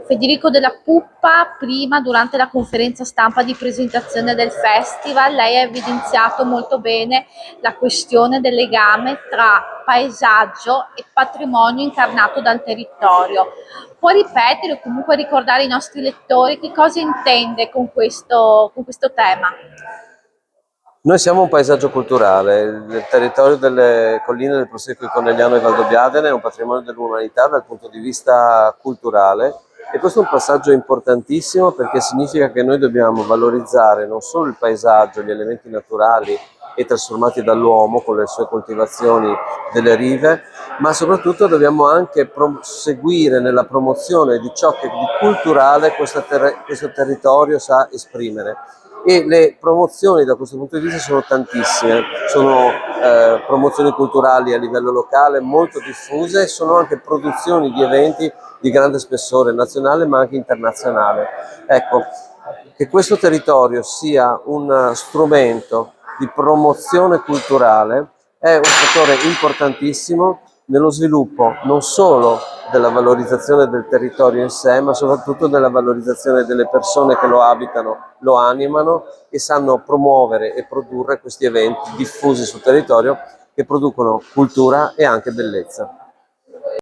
Federico Della Puppa, prima durante la conferenza stampa di presentazione del festival, lei ha evidenziato molto bene la questione del legame tra paesaggio e patrimonio incarnato dal territorio. Può ripetere o comunque ricordare ai nostri lettori che cosa intende con questo tema? Noi siamo un paesaggio culturale, il territorio delle colline del Prosecco di Conegliano e Valdobbiadene è un patrimonio dell'umanità dal punto di vista culturale e questo è un passaggio importantissimo perché significa che noi dobbiamo valorizzare non solo il paesaggio, gli elementi naturali e trasformati dall'uomo con le sue coltivazioni delle rive, ma soprattutto dobbiamo anche proseguire nella promozione di ciò che di culturale questo territorio sa esprimere. E le promozioni da questo punto di vista sono tantissime, sono promozioni culturali a livello locale molto diffuse, sono anche produzioni di eventi di grande spessore nazionale ma anche internazionale. Ecco, che questo territorio sia un strumento di promozione culturale è un fattore importantissimo nello sviluppo non solo della valorizzazione del territorio in sé, ma soprattutto della valorizzazione delle persone che lo abitano, lo animano e sanno promuovere e produrre questi eventi diffusi sul territorio che producono cultura e anche bellezza.